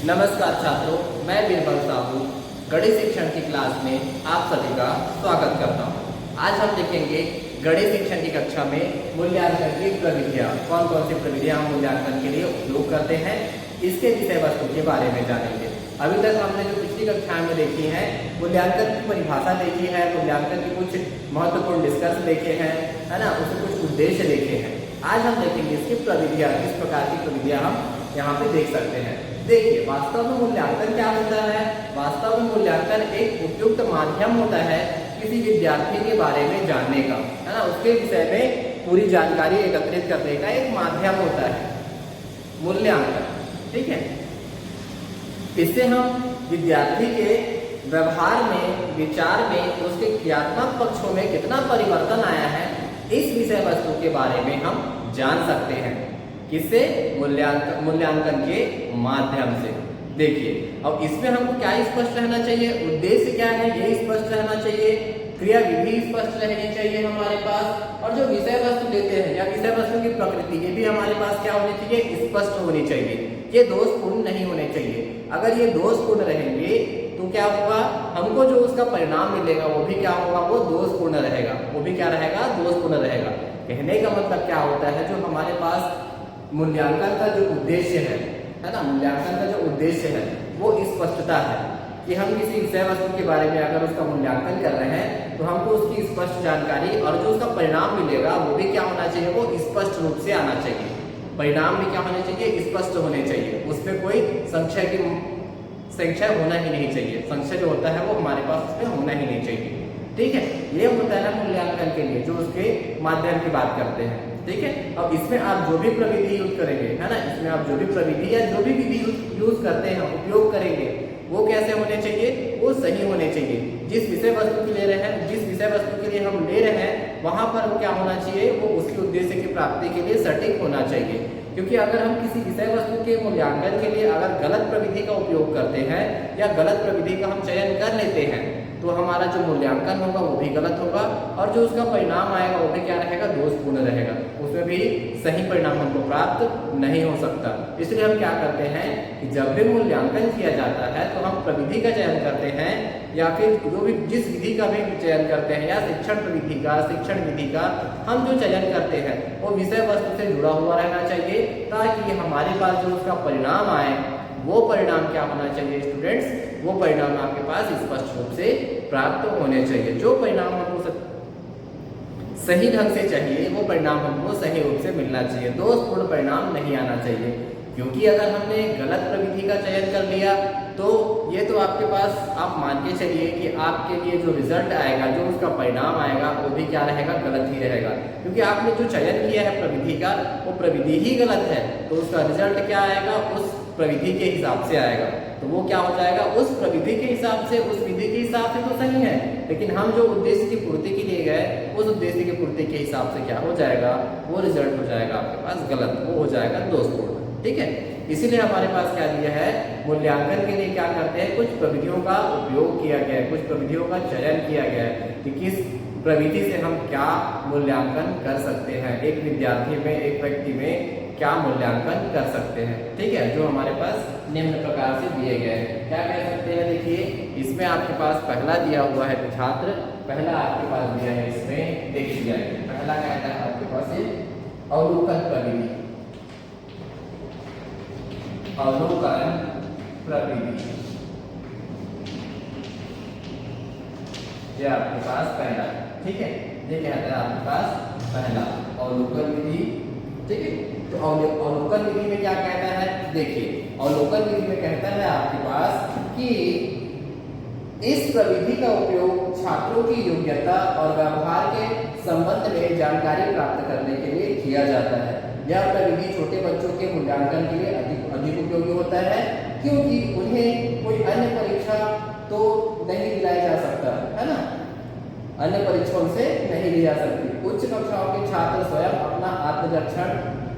नमस्कार छात्रों, मैं बीरबल साहू गणित शिक्षण की क्लास में आप सभी का स्वागत करता हूं। आज हम देखेंगे गणित शिक्षण की कक्षा में मूल्यांकन की प्रविधियां, कौन कौन सी प्रविधियां हम मूल्यांकन के लिए उपयोग करते हैं, इसके विषय वस्तु के बारे में जानेंगे। अभी तक हमने जो पिछली कक्षा में देखी है, मूल्यांकन की परिभाषा देखी है, मूल्यांकन के कुछ महत्वपूर्ण निष्कर्ष देखे हैं, है ना, उसके कुछ उद्देश्य देखे हैं। आज हम देखेंगे इसकी प्रविधियां, किस प्रकार की प्रविधियां हम यहाँ पे देख सकते हैं। देखिए, वास्तव में मूल्यांकन क्या होता है? वास्तव में मूल्यांकन एक उपयुक्त माध्यम होता है किसी विद्यार्थी के बारे में जानने का, है ना, उसके विषय में पूरी जानकारी एकत्रित करने का एक माध्यम होता है मूल्यांकन। ठीक है, इससे हम विद्यार्थी के व्यवहार में, विचार में, उसके क्रियात्मक पक्षों में कितना परिवर्तन आया है, इस विषय वस्तु के बारे में हम जान सकते हैं। किससे? मूल्यांकन के माध्यम से। देखिए, अब इसमें हमको क्या स्पष्ट रहना चाहिए, उद्देश्य क्या है ये स्पष्ट रहना चाहिए, क्रिया विधि स्पष्ट रहनी चाहिए हमारे पास, और जो विषय वस्तु देते हैं या विषय वस्तु की प्रकृति ये भी हमारे पास क्या होनी चाहिए, स्पष्ट होनी चाहिए। ये दोषपूर्ण नहीं होने चाहिए। अगर ये दोषपूर्ण रहेंगे तो क्या होगा, हमको जो उसका परिणाम मिलेगा वो भी क्या होगा, वो दोषपूर्ण रहेगा। वो भी क्या रहेगा, दोषपूर्ण रहेगा। कहने का मतलब क्या होता है, जो हमारे पास मूल्यांकन का जो उद्देश्य है ना, मूल्यांकन का जो उद्देश्य है वो स्पष्टता है कि हम किसी विषय वस्तु के बारे में अगर उसका मूल्यांकन कर रहे हैं तो हमको उसकी स्पष्ट जानकारी और जो उसका परिणाम मिलेगा वो भी क्या होना चाहिए, वो स्पष्ट रूप से आना चाहिए। परिणाम भी क्या होने चाहिए, स्पष्ट होने चाहिए। उसमें कोई संशय होना ही नहीं चाहिए। संशय जो होता है वो हमारे पास उसमें होना ही नहीं चाहिए। ठीक है, ये होता है मूल्यांकन के लिए जो उसके माध्यम की बात करते हैं। ठीक है, अब इसमें आप जो भी प्रविधि यूज करेंगे, है ना, इसमें आप जो भी प्रविधि या जो भी विधि यूज करते हैं, उपयोग करेंगे, वो कैसे होने चाहिए, वो सही होने चाहिए। जिस विषय वस्तु के ले रहे हैं, जिस विषय वस्तु के लिए हम ले रहे हैं, वहां पर वो क्या होना चाहिए, वो उसके उद्देश्य की प्राप्ति के लिए सटीक होना चाहिए। क्योंकि अगर हम किसी विषय वस्तु के मूल्यांकन के लिए अगर गलत प्रविधि का उपयोग करते हैं या गलत प्रविधि का हम चयन कर लेते हैं तो हमारा जो मूल्यांकन होगा वो भी गलत होगा और जो उसका परिणाम आएगा वो भी क्या रहेगा, दोषपूर्ण रहेगा। उसमें भी सही परिणाम हमको प्राप्त नहीं हो सकता। इसलिए हम क्या करते हैं कि जब भी मूल्यांकन किया जाता है तो हम प्रविधि का चयन करते हैं या फिर जो भी जिस विधि का भी चयन करते हैं या शिक्षण प्रविधि का, शिक्षण विधि का हम जो चयन करते हैं वो विषय वस्तु से जुड़ा हुआ रहना चाहिए ताकि हमारे पास जो उसका परिणाम आए वो परिणाम क्या होना चाहिए स्टूडेंट्स, वो परिणाम आपके पास स्पष्ट रूप से प्राप्त होने चाहिए। जो परिणाम हमको सही ढंग से चाहिए वो परिणाम हमको सही रूप से मिलना चाहिए। दोषपूर्ण परिणाम नहीं आना चाहिए। क्योंकि अगर हमने गलत प्रविधि का चयन कर लिया तो ये तो आपके पास आप मान के चलिए कि आपके लिए जो रिजल्ट आएगा, जो उसका परिणाम आएगा वो भी क्या रहेगा, गलत ही रहेगा। क्योंकि आपने जो चयन किया है प्रविधि का वो प्रविधि ही गलत है तो उसका रिजल्ट क्या आएगा, उस प्रविधि के हिसाब से आएगा। तो वो क्या हो जाएगा, उस प्रविधि के हिसाब से, उस विधि के हिसाब से तो सही है, लेकिन हम जो उद्देश्य की पूर्ति के लिए गए उस उद्देश्य की पूर्ति के हिसाब से क्या हो जाएगा, वो रिजल्ट हो जाएगा आपके पास गलत, वो हो जाएगा दोषपूर्ण। ठीक है, इसीलिए हमारे पास क्या दिया है, मूल्यांकन के लिए क्या करते हैं, कुछ प्रविधियों का उपयोग किया गया है, कुछ प्रविधियों का चयन किया गया है कि किस प्रविधि से हम क्या मूल्यांकन कर सकते हैं, एक विद्यार्थी में, एक व्यक्ति में क्या मूल्यांकन कर सकते हैं। ठीक है, जो हमारे पास निम्न प्रकार से दिए गए हैं। क्या कह सकते हैं, देखिए इसमें आपके पास पहला दिया हुआ है छात्र, पहला आपके पास दिया है, इसमें देखिए पहला कहता है आपके पास अवलोकन प्रविधि, अवलोकन प्रविधि, ये आपके पास पहला। ठीक है, ये कहता है आपके पास पहला अवलोकन विधि। ठीक है, तो अवलोकन विधि में क्या कहता है, देखिए अवलोकन विधि में कहता है आपके पास कि इस प्रविधि का उपयोग छात्रों की योग्यता और व्यवहार के संबंध में जानकारी प्राप्त करने के लिए किया जाता है। यह प्रविधि छोटे बच्चों के मूल्यांकन के लिए अधिक उपयोगी होता है क्योंकि उन्हें कोई अन्य परीक्षा तो नहीं दिलाई जा सकता, है ना, अन्य परीक्षाओं से नहीं ली जा सकती। उच्च कक्षाओं के छात्र स्वयं अपना आत्मरक्षण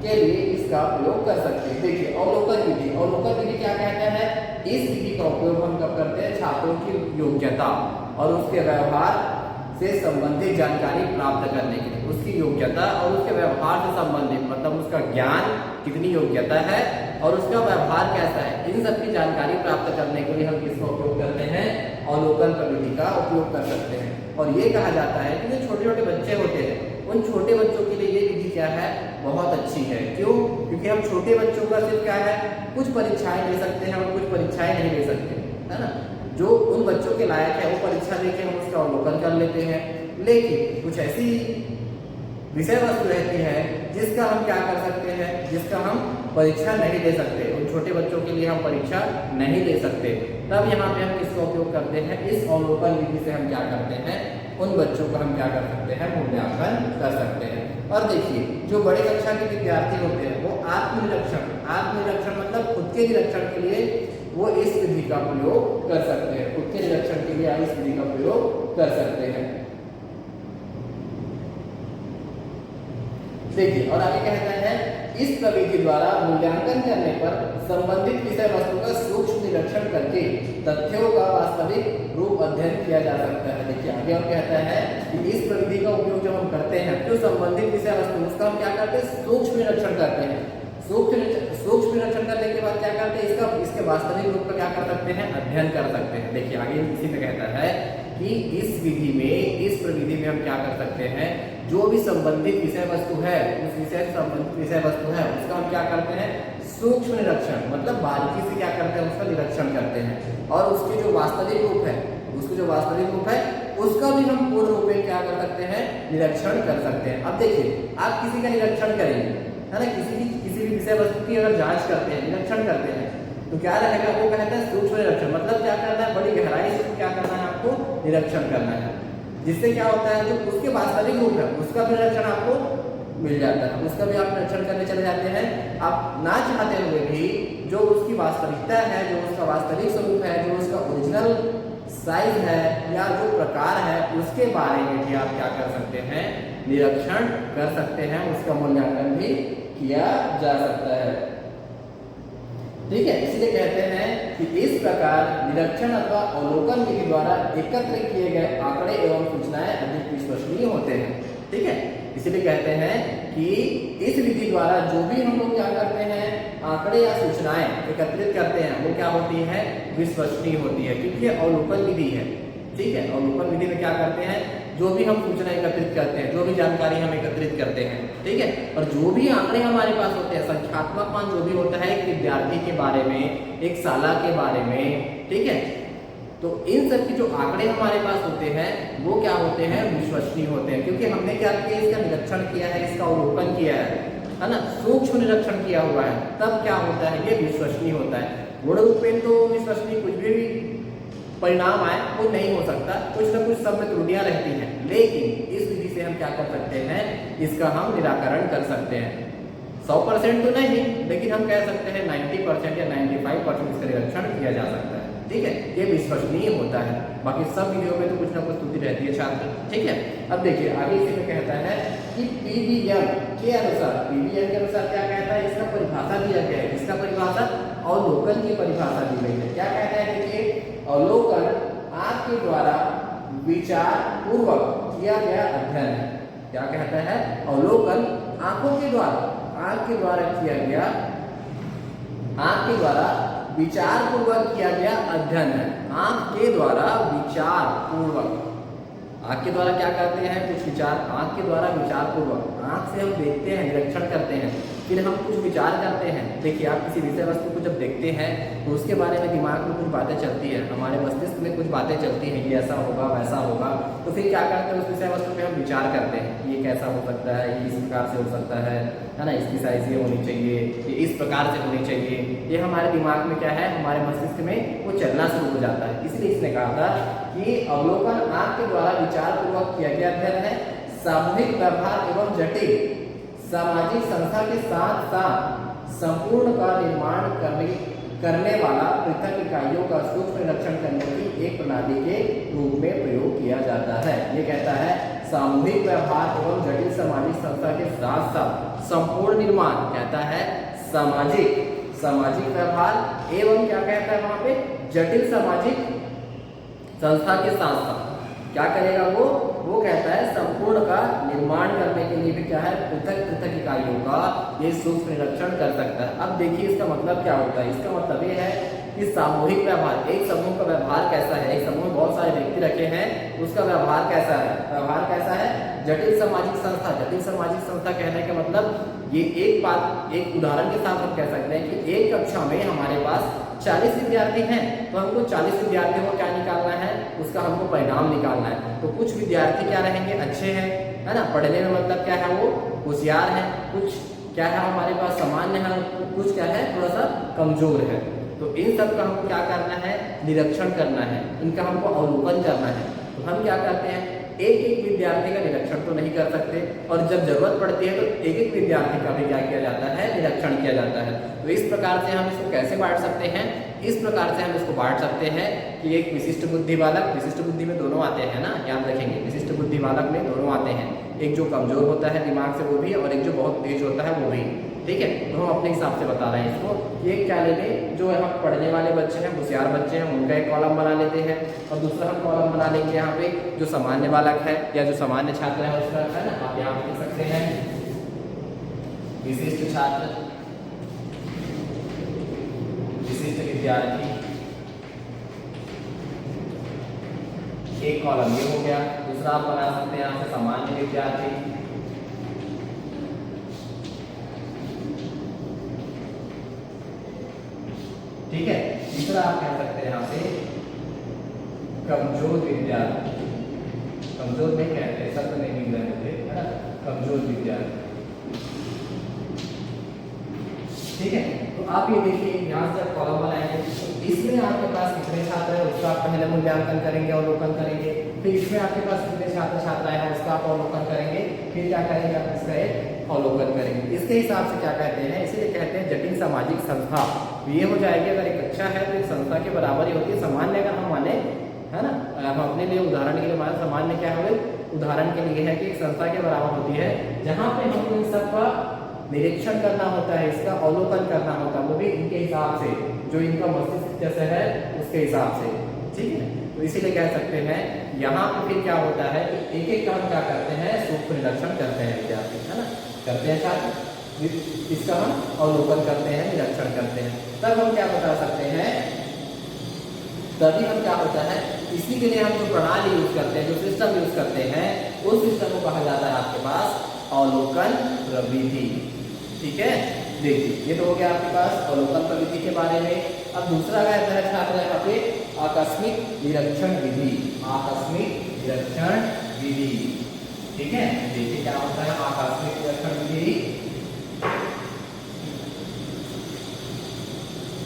के लिए इसका प्रयोग कर सकते हैं। देखिए अवलोकन विधि, अवलोकन विधि क्या कहता है, इस विधि का उपयोग हम कब करते हैं, छात्रों की योग्यता और उसके व्यवहार से संबंधित जानकारी प्राप्त करने के लिए, उसकी योग्यता और उसके व्यवहार से संबंधित मतलब उसका ज्ञान कितनी योग्यता है और उसका व्यवहार कैसा है, इन सब की जानकारी प्राप्त करने के लिए हम किसका उपयोग करते हैं, अवलोकन प्रविधि का उपयोग कर सकते हैं। और ये कहा जाता है कि जो छोटे छोटे बच्चे होते हैं उन छोटे बच्चों के लिए ये विधि क्या है, बहुत अच्छी है। क्यों? क्योंकि हम छोटे बच्चों का सिर्फ क्या है, कुछ परीक्षाएं ले सकते हैं और कुछ परीक्षाएं नहीं ले सकते, है ना। जो उन बच्चों के लायक है वो परीक्षा देके हम उसका अवलोकन कर लेते हैं, लेकिन कुछ ऐसी विषय वस्तु रहती है जिसका हम क्या कर सकते हैं, जिसका हम परीक्षा नहीं दे सकते, उन छोटे बच्चों के लिए हम परीक्षा नहीं दे सकते। तब यहाँ पे हम किसका उपयोग करते हैं, इस अवलोकन विधि से हम क्या करते हैं, उन बच्चों का हम क्या कर सकते हैं, मूल्यांकन कर सकते हैं। और देखिए जो बड़े कक्षा के विद्यार्थी होते हैं वो आत्मनिरीक्षण मतलब खुद के निरीक्षण के लिए वो इस विधि का प्रयोग कर सकते हैं, खुद के निरीक्षण के लिए इस विधि का प्रयोग कर सकते हैं। देखिए और आगे कहते हैं, इस प्रविधि द्वारा मूल्यांकन करने पर संबंधित विषय वस्तु का सूक्ष्म निरीक्षण करके तथ्यों का वास्तविक रूप अध्ययन किया जा सकता है। देखिए आगे और कहता है कि इस प्रविधि का उपयोग जब हम करते हैं तो संबंधित विषय वस्तु उसका हम क्या करते हैं, सूक्ष्म निरीक्षण करते हैं। सूक्ष्म निरीक्षण करने के बाद क्या करते हैं, इसके वास्तविक रूप का क्या कर सकते हैं, अध्ययन कर सकते हैं। देखिए आगे इसी में कहता है कि इस विधि में, इस प्रविधि में हम क्या कर सकते हैं, जो भी संबंधित विषय वस्तु है, उस विषय से संबंधित विषय वस्तु है उसका हम क्या करते हैं, सूक्ष्म निरीक्षण मतलब बारीकी से क्या करते हैं, उसका निरीक्षण करते हैं। और उसके जो वास्तविक रूप है, उसका भी हम पूर्ण रूप में क्या कर सकते हैं, निरीक्षण कर सकते हैं। अब देखिए आप किसी का निरीक्षण करेंगे, है ना, किसी भी विषय वस्तु की अगर जांच करते हैं, निरीक्षण करते हैं तो क्या रहेगा, वो कहते हैं सूक्ष्म निरीक्षण मतलब क्या करना है, बड़ी गहराई से क्या करना है, आपको निरीक्षण करना है। जिससे क्या होता है, जो उसके वास्तविक रूप है उसका भी निरीक्षण आपको मिल जाता है, उसका भी आप निरीक्षण करने चले जाते हैं। आप ना चाहते हुए भी जो उसकी वास्तविकता है, जो उसका वास्तविक स्वरूप है, जो उसका ओरिजिनल साइज है या जो प्रकार है, उसके बारे में भी आप क्या कर सकते हैं, निरीक्षण कर सकते हैं, उसका मूल्यांकन भी किया जा सकता है। ठीक है, इसलिए कहते हैं कि इस प्रकार निरीक्षण अथवा अवलोकन विधि द्वारा एकत्र किए गए आंकड़े एवं सूचनाएं अधिक विश्वसनीय होते हैं। ठीक है, इसलिए कहते हैं कि इस विधि द्वारा जो भी हम लोग क्या करते हैं, आंकड़े या सूचनाएं एकत्रित करते हैं वो क्या होती है, विश्वसनीय होती है, क्योंकि अवलोकन विधि है। ठीक है, अवलोकन विधि में क्या करते हैं, जो भी हम सूचना एकत्रित करते हैं, जो भी जानकारी हम एकत्रित करते हैं, ठीक है, और जो भी आंकड़े हमारे पास होते हैं, संख्यात्मक मान जो भी होता है एक विद्यार्थी के बारे में, एक शाला के बारे में, ठीक है, तो इन सब की जो आंकड़े हमारे पास होते हैं वो क्या होते हैं, विश्वसनीय होते हैं, क्योंकि हमने क्या किया, इसका निरीक्षण किया है, इसका अवलोकन किया है ना, सूक्ष्म निरीक्षण किया हुआ है, तब क्या होता है, ये विश्वसनीय होता है। गुण रूप में तो विश्वसनीय कुछ भी परिणाम आए वो नहीं हो सकता, कुछ ना कुछ सब में त्रुटियां रहती हैं, लेकिन इस विधि से हम क्या कर सकते हैं, इसका हम निराकरण कर सकते हैं। 100% तो नहीं, लेकिन हम कह सकते हैं 90% या 95% इसका निरीक्षण किया जा सकता है। ठीक है, ये विश्वसनीय होता है, बाकी सब विधियों में तो कुछ ना कुछ त्रुटि रहती है छात्र। ठीक है, अब देखिए आगे इसी में कहता है कि पीबीएम के अनुसार क्या कहता है, इसका परिभाषा दिया गया है, इसका परिभाषा अवलोकन की परिभाषा दी गई है। क्या कहता है, देखिए अवलोकन आपके द्वारा विचार पूर्वक किया गया अध्ययन है। क्या कहता है, अवलोकन आंखों के द्वारा, आंख के द्वारा किया गया, आंख के द्वारा विचार पूर्वक किया गया अध्ययन है। आंख के द्वारा विचार पूर्वक, आंख के द्वारा क्या करते हैं, कुछ विचार, आंख के द्वारा विचार पूर्वक, आंख से हम देखते हैं, निरीक्षण करते हैं, फिर हम कुछ विचार करते हैं। देखिए आप किसी विषय वस्तु को जब देखते हैं तो उसके बारे में दिमाग में कुछ बातें चलती है, हमारे मस्तिष्क में कुछ बातें चलती हैं, ये ऐसा होगा वैसा होगा, तो फिर क्या करते हैं, उस विषय वस्तु पे हम विचार करते हैं, ये कैसा हो सकता है, ये इस प्रकार से हो सकता है ना, इसकी साइज ये होनी चाहिए, ये इस प्रकार से होनी चाहिए, ये हमारे दिमाग में क्या है, हमारे मस्तिष्क में वो चलना शुरू हो जाता है। इसलिए इसने कहा था कि अवलोकन आंख के द्वारा विचार पूर्वक किया गया अध्ययन है, सामूहिक व्यवहार एवं जटिल सामाजिक संस्था के साथ साथ संपूर्ण का निर्माण करने वाला पृथक इकाइयों का सूक्ष्म निरीक्षण करने की एक प्रणाली के रूप में प्रयोग किया जाता है। ये कहता है सामूहिक व्यवहार एवं जटिल सामाजिक संस्था के साथ साथ संपूर्ण निर्माण, कहता है सामाजिक व्यवहार एवं क्या कहता है वहां पे, जटिल सामाजिक संस्था के साथ साथ क्या करेगा वो कहता है संपूर्ण का निर्माण करने के लिए भी क्या है, पृथक पृथक इकाइयों का ये सूक्ष्म निरीक्षण कर सकता अब देखिए इसका मतलब क्या होता है, इसका मतलब ये है कि सामूहिक व्यवहार, एक समूह का व्यवहार कैसा है, एक समूह में बहुत सारे व्यक्ति रखे हैं, उसका व्यवहार कैसा है, व्यवहार कैसा है, जटिल सामाजिक संस्था। जटिल सामाजिक संस्था कहने का मतलब ये एक बात, एक उदाहरण के साथ हम कह सकते हैं कि एक कक्षा में हमारे पास 40 विद्यार्थी हैं, तो हमको 40 विद्यार्थियों को क्या निकालना है, उसका हमको परिणाम निकालना है। तो कुछ विद्यार्थी क्या रहेंगे, अच्छे हैं, है ना, पढ़ने में मतलब क्या है, वो होशियार है, कुछ क्या है हमारे पास सामान्य है, कुछ क्या है थोड़ा सा कमजोर है। तो इन सब का हमको क्या करना है, निरीक्षण करना है, इनका हमको अवलोकन करना है। तो हम क्या करते हैं, एक एक विद्यार्थी का निरीक्षण तो नहीं कर सकते, और जब जरूरत पड़ती है तो एक एक विद्यार्थी का भी क्या किया जाता है, निरीक्षण किया जाता है। तो इस प्रकार से हम इसको कैसे बांट सकते हैं, इस प्रकार से हम इसको बांट सकते हैं कि एक विशिष्ट बुद्धि बालक, विशिष्ट बुद्धि में दोनों आते हैं ना, याद रखेंगे, विशिष्ट बुद्धि बालक में दोनों आते हैं, एक जो कमजोर होता है दिमाग से वो भी, और एक जो बहुत तेज होता है वो भी, ठीक है। तो हम अपने हिसाब से बता रहे हैं इसको, एक क्या लेंगे, जो यहाँ पढ़ने वाले बच्चे हैं, होशियार बच्चे हैं, उनका एक कॉलम बना लेते हैं, और दूसरा हम कॉलम बना लेंगे यहाँ पे जो सामान्य बालक है या जो सामान्य छात्र है उसका, है ना, आप यहाँ पे लिख सकते हैं विशिष्ट छात्र, विशिष्ट विद्यार्थी, एक कॉलम ये हो गया। दूसरा आप बना सकते हैं यहाँ से सामान्य विद्यार्थी, ठीक है। तीसरा आप कह सकते हैं यहाँ से कमजोर विद्यार्थी, कमजोर नहीं कहते, शब्द नहीं मिल रहे थे, है ना, कमजोर विद्यार्थी, ठीक है। तो आप ये देखिए यहाँ से कॉलम बनाएंगे, इसमें आपके पास कितने छात्र हैं उसका आप पहले मूल्यांकन करेंगे, अवलोकन करेंगे, फिर इसमें आपके पास कितने छात्र छात्राएं हैं उसका आप अवलोकन करेंगे, फिर क्या करेंगे, आप इसका एक अवलोकन करेंगे। इसके हिसाब से क्या कहते हैं, इसीलिए कहते हैं जटिल सामाजिक संस्था। ये हो जाएगी, अगर एक अच्छा है तो एक संस्था के बराबर ही होती है। सामान्य अगर हम माने, है ना, हम अपने लिए उदाहरण के लिए माने, सामान्य क्या है, उदाहरण के लिए है कि एक संस्था के बराबर होती है, जहाँ पे हमको इन सब का निरीक्षण करना होता है, इसका अवलोकन करना होता है, वो भी इनके हिसाब से, जो इनका मस्तिष्क जैसे है उसके हिसाब से, ठीक है। तो इसीलिए कह सकते हैं यहाँ पे फिर क्या होता है कि एक एक का हम क्या करते हैं, सूक्ष्म निरीक्षण करते हैं विद्यार्थी, है ना, करते हैं छात्र, इसका हम अवलोकन करते हैं, निरीक्षण करते हैं, तब हम क्या बता सकते हैं, तभी हम क्या होता है, इसी के लिए हम जो प्रणाली यूज करते हैं, जो सिस्टम यूज करते हैं, उस सिस्टम को कहा जाता है आपके पास अवलोकन प्रविधि, ठीक है। देखिए ये तो हो गया आपके पास अवलोकन प्रविधि के बारे में। अब दूसरा कहता है छात्र यहाँ पे आकस्मिक निरीक्षण विधि, आकस्मिक निरीक्षण विधि, ठीक है। देखिए क्या होता है आकस्मिक निरीक्षण विधि।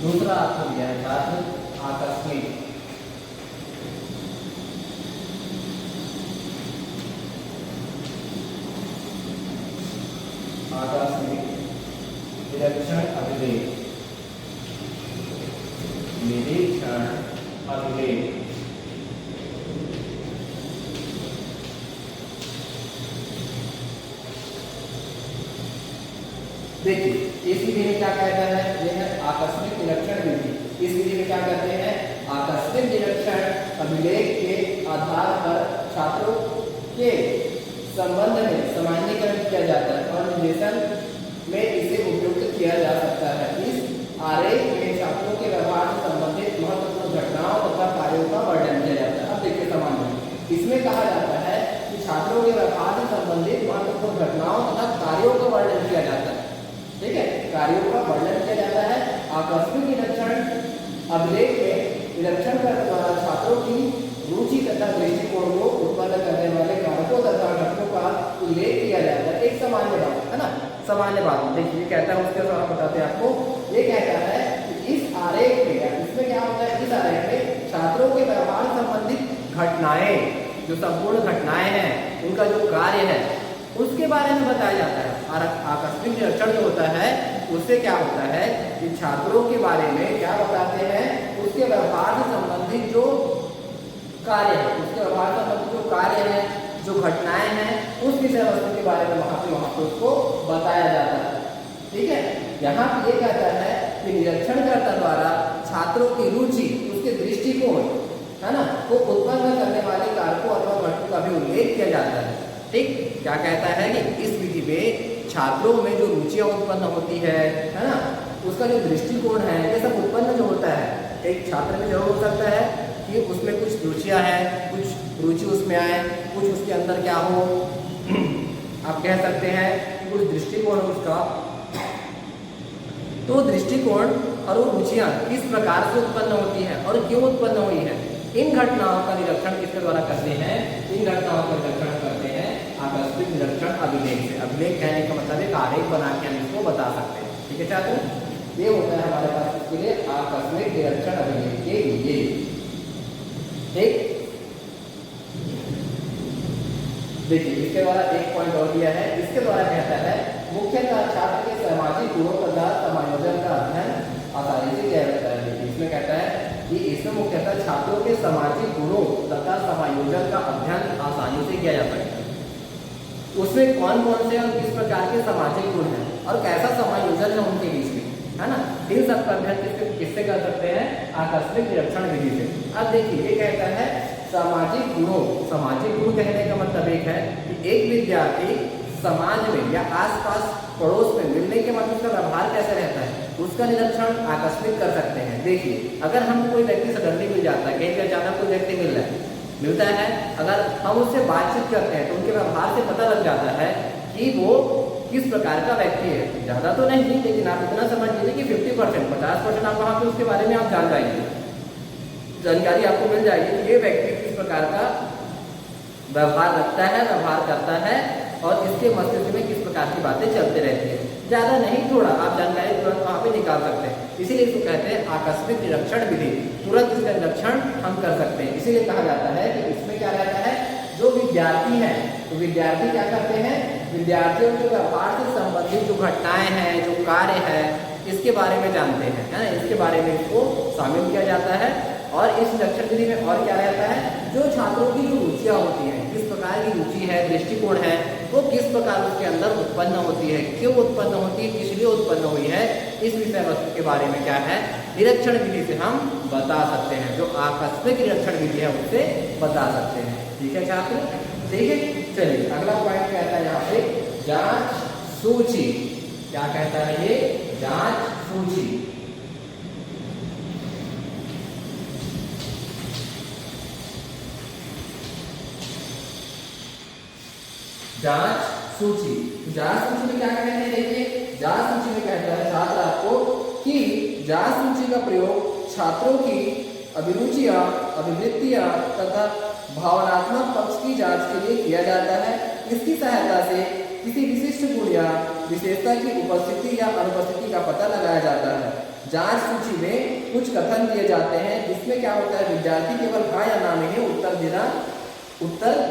दूसरा आपको दिया है छात्र आकस्मिक निरीक्षण अभिलेख, निरीक्षण अभिलेख, देखिए इस विधि में क्या कहता है, यह है आकस्मिक निरीक्षण विधि। इस विधि में क्या करते हैं, आकस्मिक निरीक्षण अभिलेख के आधार पर छात्रों के संबंध में सामान्यीकरण किया जाता है और निर्देशन में इसे उपयुक्त किया जा सकता है। इस आरेख में छात्रों के व्यवहार से संबंधित महत्वपूर्ण घटनाओं तथा कार्यों का वर्णन किया जाता है। अब देखिए सामान्य इसमें कहा जाता है कि छात्रों के व्यवहार से संबंधित महत्वपूर्ण घटनाओं तथा कार्यों का वर्णन किया जाता है, ठीक है, कार्यों का वर्णन किया जाता है। आकस्मिक निरीक्षण अभिलेख में निरीक्षण करने द्वारा छात्रों की रुचि तथा दृष्टिकोण को उत्पन्न करने वाले कारकों तथा घटकों का उल्लेख किया जाता है। एक सामान्य बात है ना, सामान्य बात देखिए कहता है, उसके साथ बताते हैं आपको। ये कहता है कि इस आरेख में, इसमें क्या होता है, इस आरेख में छात्रों के व्यवहार संबंधित घटनाएं, जो संपूर्ण घटनाएं हैं, उनका जो कार्य है उसके बारे में बताया जाता है। और आकस्मिक निरीक्षण जो होता है उससे क्या होता है कि छात्रों के बारे में क्या बताते हैं, उसके व्यवहार से संबंधित जो कार्य है, उसके व्यवहार से संबंधित जो कार्य है, जो घटनाएं हैं, उस विषय वस्तु के बारे में वहां पे उसको बताया जाता है, ठीक है। यहाँ ये कहता है कि निरीक्षणकर्ता द्वारा छात्रों की रुचि, उसके दृष्टिकोण, है ना, को उत्पन्न करने वाले कारकों अथवा घटकों का भी उल्लेख किया जाता है, ठीक। क्या कहता है कि इस विधि में छात्रों में जो रुचियां उत्पन्न होती है ना, उसका जो दृष्टिकोण है, ये सब उत्पन्न जो होता है एक छात्र में जरूर हो सकता है कि उसमें कुछ रुचियां हैं, कुछ रुचि उसमें आए, कुछ उसके अंदर क्या हो आप कह सकते हैं कि कुछ दृष्टिकोण उसका, तो दृष्टिकोण और वो रुचियां किस प्रकार से उत्पन्न होती है और क्यों उत्पन्न हुई है, इन घटनाओं का निरीक्षण किसके द्वारा करते हैं, इन घटनाओं का निरीक्षण करते हैं आकस्मिक निरीक्षण अभिलेख से। अभिलेख कहने का मतलब एक आरेख बना के हम इसको बता सकते हैं। ठीक है छात्र, ये होता है हमारे पास इसके लिए आकस्मिक निरीक्षण अभिलेख के लिए। ठीक, देखिए इसके द्वारा एक पॉइंट और दिया है, इसके द्वारा कहता है मुख्यतः छात्र के सामाजिक गुणों तथा समायोजन का अध्ययन आसानी से किया जाता है। देखिए इसमें कहता है कि इसमें मुख्यतः छात्रों के सामाजिक गुणों तथा समायोजन का अध्ययन आसानी से किया जाता है। उसमें कौन कौन से और किस प्रकार के सामाजिक गुण हैं और कैसा समायोजन है उनके बीच में, है ना, इन सब का अध्ययन किससे कर सकते हैं, आकस्मिक निरीक्षण विधि से। अब देखिए ये कहता है सामाजिक गुणों, सामाजिक गुण कहने का मतलब एक है कि एक विद्यार्थी समाज में या आसपास पड़ोस में मिलने के बाद उसका व्यवहार कैसे रहता है उसका निरीक्षण आकस्मिक कर सकते हैं। देखिए अगर हम कोई व्यक्ति सडनली मिल जाता है, कहीं पे अचानक कोई व्यक्ति मिलता है, अगर हम उससे बातचीत करते हैं तो उनके व्यवहार से पता लग जाता है कि वो किस प्रकार का व्यक्ति है। ज़्यादा तो नहीं, लेकिन आप इतना समझ लीजिए कि 50%, 50% आप वहाँ पे उसके बारे में आप जान जाएंगे, जानकारी आपको मिल जाएगी कि ये व्यक्ति किस प्रकार का व्यवहार रखता है, व्यवहार करता है और इसके मस्तिष्क में किस प्रकार की बातें चलते रहती है। ज़्यादा नहीं, थोड़ा आप जानकारी तुरंत वहाँ पे निकाल सकते हैं। इसीलिए इसको कहते हैं आकस्मिक निरीक्षण विधि, तुरंत इसका निरीक्षण हम कर सकते हैं। इसीलिए कहा जाता है कि इसमें क्या रहता है, जो विद्यार्थी हैं तो विद्यार्थी क्या करते हैं, विद्यार्थियों के व्यवहार से संबंधित जो घटनाएं हैं, जो कार्य है, इसके बारे में जानते हैं, है ना, इसके बारे में इसको शामिल किया जाता है। और इस निरीक्षण विधि में और क्या रहता है, जो छात्रों की जो रुचियाँ होती हैं, किस प्रकार की रुचि है, दृष्टिकोण है, वो किस प्रकार उसके अंदर उत्पन्न होती है, क्यों उत्पन्न होती है, किस लिए उत्पन्न हुई है, इस विषय वस्तु के बारे में क्या है, निरीक्षण विधि से हम बता सकते हैं। जो आकस्मिक निरीक्षण विधि है उससे बता सकते हैं। ठीक है छात्र, ठीक है। चलिए अगला पॉइंट कहता है यहाँ पे जांच सूची। क्या कहता है ये, जांच सूची। जांच सूची, जांच सूची में क्या कहते हैं, देखिए जांच सूची में कहता है छात्र आपको कि जांच सूची का प्रयोग छात्रों की अभिरुचियां, अभिवृत्तियां तथा भावनात्मक पक्ष की जांच के लिए किया जाता है। इसकी सहायता से किसी विशिष्ट गुण या विशेषता की उपस्थिति या अनुपस्थिति का पता लगाया जाता है। जांच सूची में कुछ कथन दिए जाते हैं जिसमें क्या होता है, विद्यार्थी केवल हाँ या ना में ही उत्तर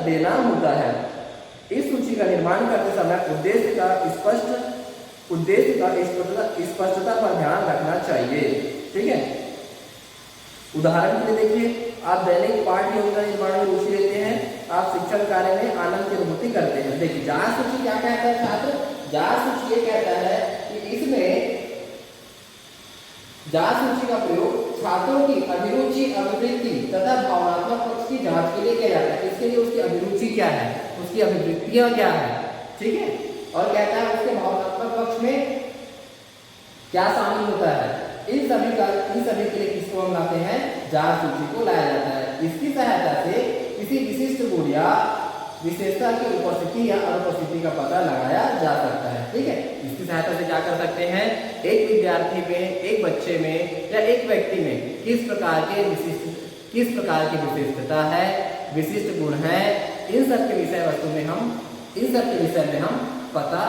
देना होता है। इस सूची का निर्माण करते समय उद्देश्य का स्पष्टता पर ध्यान रखना चाहिए। ठीक है, उदाहरण के लिए देखिए, आप दैनिक पाठ्य योजना निर्माण में रुचि लेते हैं, आप शिक्षण कार्य में आनंद की अनुभूति करते हैं। देखिए जांच सूची क्या कहता है छात्र, जांच सूची ये कहता है कि इसमें जांच सूची का प्रयोग छात्रों की अभिरुचि, अभिवृत्ति तथा भावनात्मक पक्ष की जांच के लिए किया जाता है। इसके लिए उसकी अभिरुचि क्या है, उसकी अभिवृत्तियां क्या है, ठीक है, और कहता है उसके भावनात्मक पक्ष में क्या शामिल होता है। इन सभी के लिए किसको हम लाते हैं, जांच सूची को लाया जाता है। इसकी सहायता से किसी विशिष्ट गुण या विशेषता की उपस्थिति या अनुपस्थिति का पता लगाया जा सकता है। ठीक है, इसकी सहायता से क्या कर सकते हैं, एक विद्यार्थी में, एक बच्चे में या एक व्यक्ति में किस प्रकार की विशिष्टता है, विशिष्ट गुण है, इन सब के विषय वस्तु में इन सब के विषय में हम पता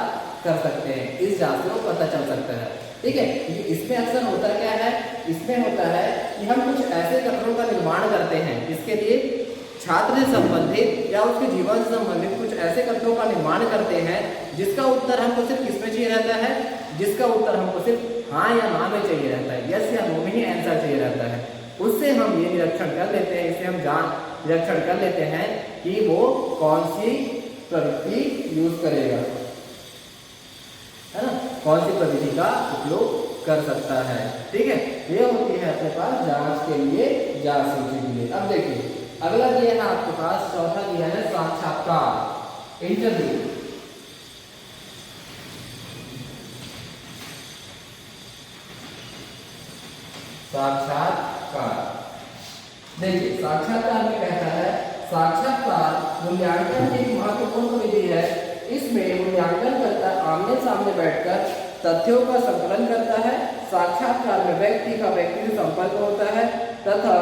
कर सकते हैं। इस जांच से पता चल सकता है। ठीक है, इसमें अक्सर होता क्या है, इसमें होता है कि हम कुछ ऐसे कथनों का निर्माण करते हैं जिसके लिए छात्र से संबंधित या उसके जीवन से संबंधित कुछ ऐसे कथनों का निर्माण करते हैं जिसका उत्तर हमको सिर्फ किसमें चाहिए रहता है, जिसका उत्तर हमको सिर्फ हाँ या ना में चाहिए रहता है, यस या नो में ही आंसर चाहिए रहता है। उससे हम ये निरीक्षण कर लेते हैं, इससे हम निरीक्षण कर लेते हैं कि वो कौन सी प्रवृत्ति यूज करेगा, है ना, कौन सी प्रविधि का उपयोग कर सकता है। ठीक है, ये होती है अपने पास जांच के लिए, जांच सूची के लिए। अब देखिए अगला दिया है आपके पास, चौथा दिया है साक्षात्कार, इंटरव्यू। साक्षात्कार। देखिए साक्षात्कार में कहता है साक्षात्कार मूल्यांकन की एक महत्वपूर्ण विधि है। इसमें मूल्यांकन करता आमने सामने बैठकर तथ्यों का संकलन करता है। साक्षात्कार में व्यक्ति का व्यक्ति से संपर्क होता है तथा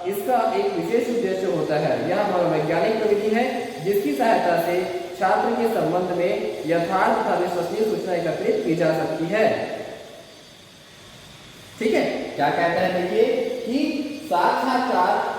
इसका एक विशेष उद्देश्य होता है। यह मनोवैज्ञानिक प्रविधि है जिसकी सहायता से छात्र के संबंध में यथार्थ तथा विश्वसनीय सूचना एकत्रित की जा सकती है। ठीक है, क्या कहता है देखिए कि साक्षात्कार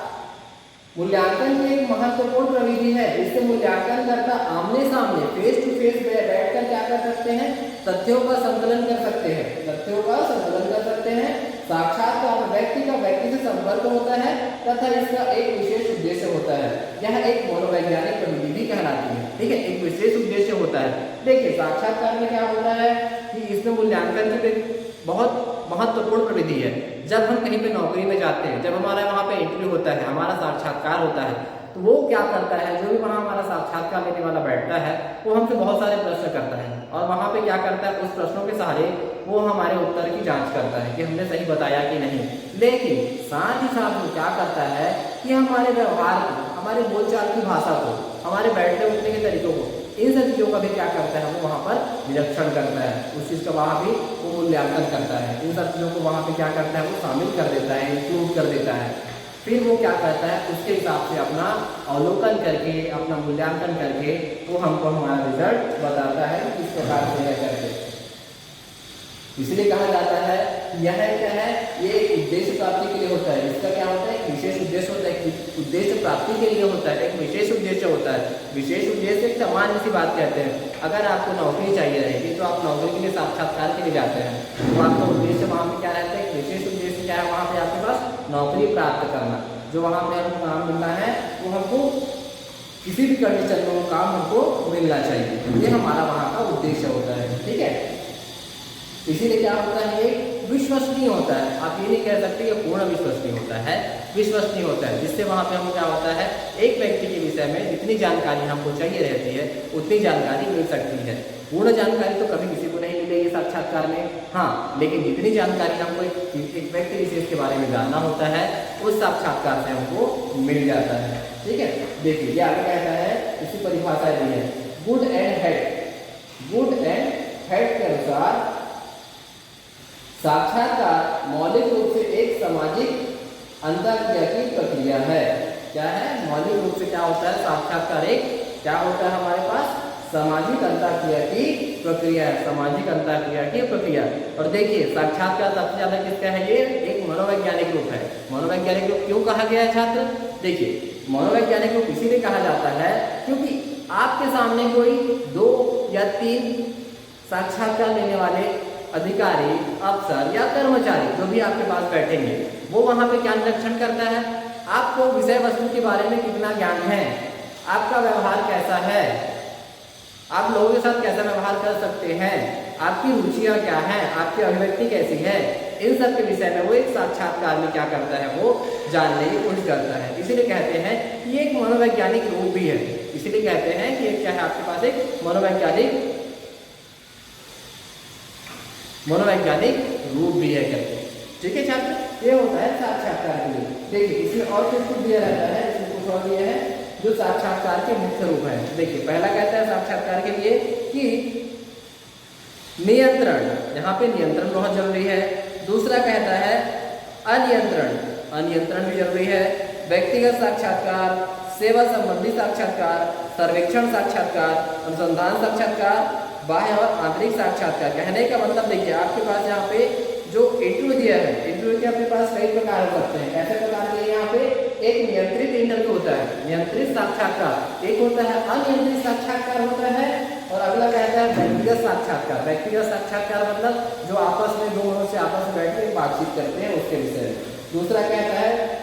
मूल्यांकन की एक महत्वपूर्ण प्रविधि है। इससे मूल्यांकन करता आमने सामने फेस टू फेस बैठकर क्या कर सकते हैं, तथ्यों का संकलन कर सकते हैं, तथ्यों का संकलन कर सकते हैं। साक्षात्कार व्यक्ति का व्यक्ति से संपर्क होता है तथा इसका एक विशेष उद्देश्य होता है। यह एक मनोवैज्ञानिक प्रविधि भी कहलाती है। ठीक है, एक विशेष उद्देश्य होता है। देखिए साक्षात्कार में क्या होता है कि इसमें मूल्यांकन की बहुत महत्वपूर्ण प्रविधि है। जब हम कहीं पे नौकरी में जाते हैं, जब हमारा वहाँ पे इंटरव्यू होता है, हमारा साक्षात्कार होता है, तो वो क्या करता है, जो भी वहाँ हमारा साक्षात्कार लेने वाला बैठता है वो हमसे बहुत सारे प्रश्न करता है और वहाँ पे क्या करता है, उस प्रश्नों के सहारे वो हमारे उत्तर की जांच करता है कि हमने सही बताया कि नहीं। लेकिन साथ ही साथ वो क्या करता है कि हमारे व्यवहार को, हमारे बोलचाल की भाषा को, हमारे बैठने उठने के तरीकों को, इन सब चीज़ों का भी क्या करता है, वो वहाँ पर निरीक्षण करता है। उस चीज़ का वहाँ भी वो मूल्यांकन करता है। इन सब चीज़ों को वहाँ पे क्या करता है, वो शामिल कर देता है, इंक्लूड कर देता है। फिर वो क्या करता है, उसके हिसाब से अपना अवलोकन करके, अपना मूल्यांकन करके वो हमको हमारा रिजल्ट बताता है किस प्रकार से है करके। इसलिए कहा जाता है कि यह क्या है, ये एक उद्देश्य प्राप्ति के लिए होता है। इसका क्या होता है, एक विशेष उद्देश्य होता है, उद्देश्य प्राप्ति के लिए होता है, एक विशेष उद्देश्य होता है। विशेष उद्देश्य एक सामान्य सी बात कहते हैं। अगर आपको नौकरी चाहिए रहेगी तो आप नौकरी के लिए साक्षात्कार के लिए जाते हैं, तो आपका उद्देश्य वहाँ पे क्या रहता है, एक विशेष उद्देश्य क्या है, वहाँ पे आपके पास नौकरी प्राप्त करना। जो वहाँ पे हमको काम मिलना है वो हमको किसी भी कंडीशन में वो काम हमको मिलना चाहिए, ये हमारा वहाँ का उद्देश्य होता है। ठीक है, इसीलिए क्या होता है, ये विश्वसनीय होता है। आप ये नहीं कह सकते कि पूर्ण विश्वसनीय होता है, विश्वसनीय होता है, जिससे वहाँ पे हमको क्या होता है, एक व्यक्ति के विषय में जितनी जानकारी हमको चाहिए रहती है उतनी जानकारी मिल सकती है। पूर्ण जानकारी तो कभी किसी को नहीं मिलेगी साक्षात्कार में, हाँ, लेकिन जितनी जानकारी हमको एक व्यक्ति विशेष के बारे में जानना होता है उस साक्षात्कार से हमको मिल जाता है। ठीक है, देखिए ये आगे कहता है, इसी परिभाषा दी है, good and head. Good and head के अनुसार साक्षात्कार मौलिक रूप से एक सामाजिक अंतःक्रिया की प्रक्रिया है। क्या है, मौलिक रूप से क्या होता है, साक्षात्कार एक क्या होता है हमारे पास, सामाजिक अंतःक्रिया की प्रक्रिया है, सामाजिक अंतःक्रिया की प्रक्रिया। और देखिए साक्षात्कार सबसे ज्यादा किसका है, ये एक मनोवैज्ञानिक रूप है। मनोवैज्ञानिक रूप क्यों कहा गया है छात्र, देखिए मनोवैज्ञानिक रूप इसीलिए कहा जाता है क्योंकि आपके सामने कोई 2 या 3 साक्षात्कार लेने वाले अधिकारी, अफसर या कर्मचारी जो भी आपके पास बैठेंगे, वो वहाँ पे क्या निरीक्षण करता है, आपको विषय वस्तु के बारे में कितना ज्ञान है, आपका व्यवहार कैसा है, आप लोगों के साथ कैसा व्यवहार कर सकते हैं, आपकी रुचियाँ क्या हैं, आपकी अभिव्यक्ति कैसी है, इन सब के विषय में वो एक साक्षात्कार में क्या करता है, वो जानने की कोशिश करता है। इसीलिए कहते हैं कि ये एक मनोवैज्ञानिक रूप भी है। इसीलिए कहते हैं कि क्या है, आपके पास एक मनोवैज्ञानिक रूप भी है करके। ठीक है छात्र, ये होता है साक्षात्कार के लिए। देखिए इसमें और कुछ दिया रहता है, इसमें कुछ और दिया है जो साक्षात्कार के मुख्य रूप है। देखिए पहला कहता है साक्षात्कार के लिए कि नियंत्रण, यहाँ पे नियंत्रण बहुत जरूरी है। दूसरा कहता है अनियंत्रण, अनियंत्रण भी जरूरी है। व्यक्तिगत साक्षात्कार, सेवा संबंधी साक्षात्कार, सर्वेक्षण साक्षात्कार, अनुसंधान साक्षात्कार, बाह्य और आंतरिक साक्षात्कार। कहने का मतलब देखिए आपके पास यहाँ पे जो इंटरव्यू दिया है, इंटरव्यू के अपने पास कई प्रकार हो सकते हैं। ऐसे प्रकार के यहाँ पे एक नियंत्रित इंटरव्यू होता है, नियंत्रित साक्षात्कार, एक होता है अनियंत्रित साक्षात्कार होता है, और अगला कहता है व्यक्तिगत साक्षात्कार। व्यक्तिगत साक्षात्कार मतलब जो आपस में 2 मनुष्य आपस में बैठ कर बातचीत करते हैं उसके विषय में। दूसरा कहता है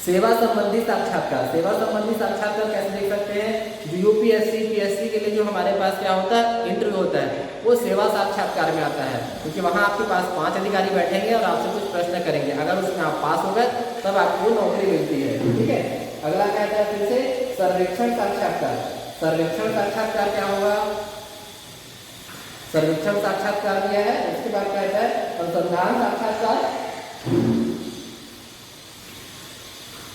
सेवा संबंधी साक्षात्कार। सेवा संबंधी साक्षात्कार कैसे देख सकते हैं, जो यूपीएससी पीएससी के लिए जो हमारे पास क्या होता है, इंटरव्यू होता है, वो सेवा साक्षात्कार में आता है, क्योंकि वहाँ आपके पास 5 अधिकारी बैठेंगे और आपसे कुछ प्रश्न करेंगे। अगर उसमें आप पास हो गए तब आपको नौकरी मिलती है। ठीक है, अगला कहता है फिर से सर्वेक्षण साक्षात्कार। सर्वेक्षण साक्षात्कार क्या होगा, सर्वेक्षण साक्षात्कार दिया है। उसके बाद कहता है अनुसंधान साक्षात्कार,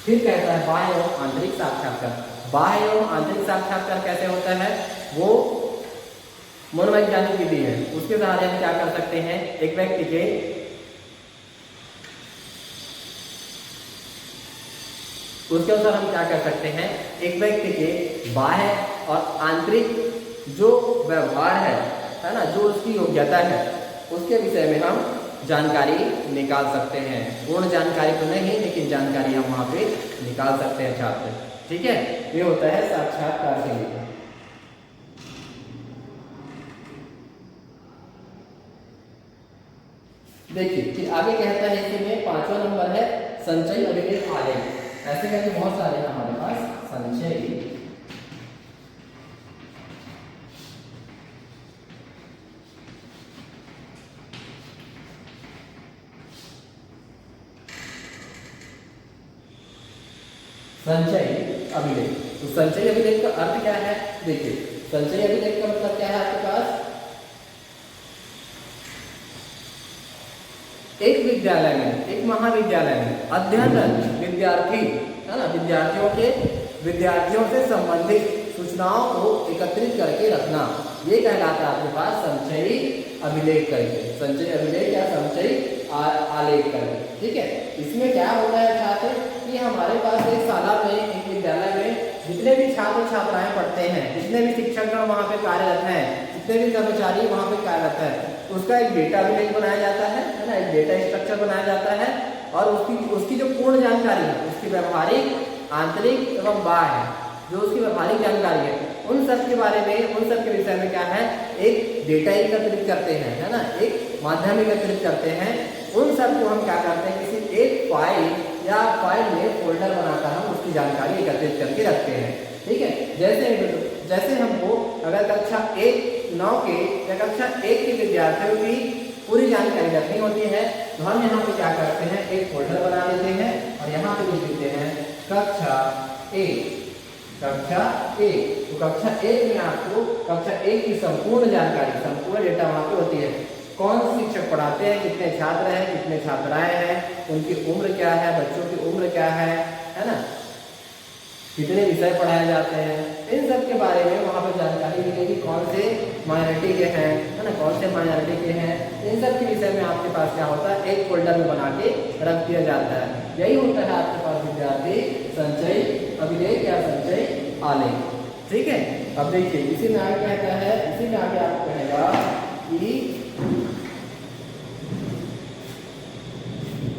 फिर कहता है बाह्य एवं आंतरिक साक्षात्कार। बाह्य एवं आंतरिक साक्षात्कार कैसे होता है, वो मनोवैज्ञानिक विधि है। उसके सहारे हम क्या कर सकते हैं, एक व्यक्ति के उसके अनुसार हम क्या कर सकते हैं, एक व्यक्ति के बाह्य और आंतरिक जो व्यवहार है ना, जो उसकी योग्यता है, उसके विषय में हम जानकारी निकाल सकते हैं। पूर्ण जानकारी तो नहीं, लेकिन जानकारी हम वहाँ पे निकाल सकते हैं छात्र। ठीक है, ये होता है साक्षात्कार के लिए। देखिए कि आगे कहता है इसमें 5वां नंबर है संचयी अभिलेख आलेख। ऐसे करके बहुत सारे हैं हमारे पास संचयी अभिलेख। तो संचयी अभिलेख का अर्थ क्या है, देखिए संचयी अभिलेख का मतलब क्या है, आपके पास एक विद्यालय में, एक महाविद्यालय में अध्ययनरत विद्यार्थी है ना, विद्यार्थियों से संबंधित सूचनाओं को एकत्रित करके रखना, ये कहलाता है आपके पास संचयी अभिलेख करके, संचयी अभिलेख या संचयी आलेख करके। ठीक है, इसमें क्या होता है छात्र कि हमारे पास एक शाला में, एक विद्यालय में जितने भी छात्र छात्राएं पढ़ते हैं, जितने भी शिक्षकगण वहाँ पे कार्यरत हैं, जितने भी कर्मचारी वहाँ पे कार्यरत है, उसका एक डेटा अभिलेख बनाया जाता है ना, एक डेटा स्ट्रक्चर बनाया जाता है। और उसकी जो पूर्ण जानकारी है, उसकी व्यवहारिक, आंतरिक एवं बाह्य जो उसकी व्यवहारिक जानकारी है, उन सब के बारे में, उन सब के विषय में क्या है, एक डेटा एकत्रित करते हैं, है ना, एक माध्यम एकत्रित करते हैं। उन सब को हम क्या करते हैं, किसी एक फाइल या फाइल में फोल्डर बनाकर हम उसकी जानकारी एकत्रित करके रखते हैं। ठीक है, जैसे हमको अगर कक्षा 9 के या कक्षा 1 के विद्यार्थियों की पूरी जानकारी रखनी होती है, तो हम यहाँ पे क्या करते हैं, एक फोल्डर बना लेते हैं और यहाँ पे लिख देते हैं कक्षा 1। तो कक्षा 1 में आपको कक्षा 1 की संपूर्ण जानकारी, संपूर्ण डेटा वहाँ पे होती है। कौन से शिक्षक पढ़ाते हैं, कितने छात्र हैं, कितने छात्राएं हैं, उनकी उम्र क्या है, बच्चों की उम्र क्या है ना, कितने विषय पढ़ाए जाते हैं, इन सब के बारे में वहाँ पर जानकारी मिलेगी। कौन से माइनॉरिटी के हैं, है ना, कौन से माइनॉरिटी के हैं, इन सब के विषय में आपके पास क्या होता है, एक फोल्डर में बना के रख दिया जाता है। यही होता है आपके पास विद्यार्थी संचयी अभिलेख या संचयी आलेख। ठीक है, अब देखिए इसी में आगे कहता है, इसी में आगे आपको कहेगा कि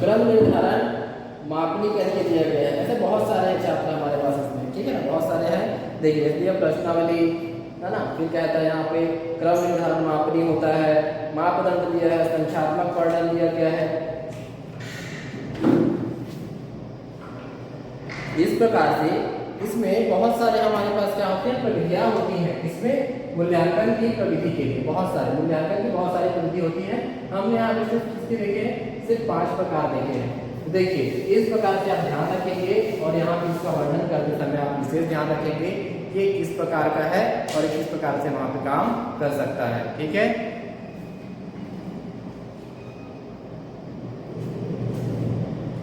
क्रम निर्धारण मापनी करके दिया गया है। ऐसे बहुत सारे छात्र हमारे पास इसमें, ठीक है ना, बहुत सारे हैं। देखिए इसलिए प्रश्नावली है ना, फिर कहता है यहाँ पे क्रम निर्धारण मापनी होता है, मापदंड दिया है, संख्यात्मक वर्णन दिया गया है। इस प्रकार से इसमें बहुत सारे हमारे पास क्या होते हैं, प्रविधियां होती हैं। इसमें मूल्यांकन की प्रविधि के लिए बहुत सारे मूल्यांकन की बहुत सारी प्रविधि होती है। हमने यहाँ पे सिर्फ किसके देखे हैं, सिर्फ 5 प्रकार देखे हैं। तो देखिए इस प्रकार से आप ध्यान रखेंगे और यहाँ पे इसका वर्णन करते समय आप विशेष ध्यान रखेंगे कि ये किस प्रकार का है और किस प्रकार से वहाँ पे काम कर सकता है। ठीक है,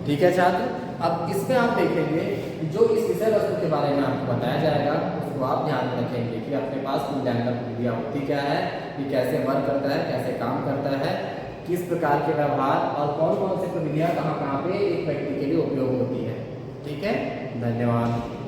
ठीक है छात्र, अब इसमें आप देखेंगे जो इस विषय वस्तु के बारे में आपको बताया जाएगा, उसको आप ध्यान में रखेंगे कि अपने पास मूल्यांकन प्रक्रिया होती क्या है, ये कैसे वर्क करता है, कैसे काम करता है, किस प्रकार के व्यवहार और कौन कौन सी प्रक्रिया कहाँ कहाँ पे एक व्यक्ति के लिए उपयोग होती है। ठीक है, धन्यवाद।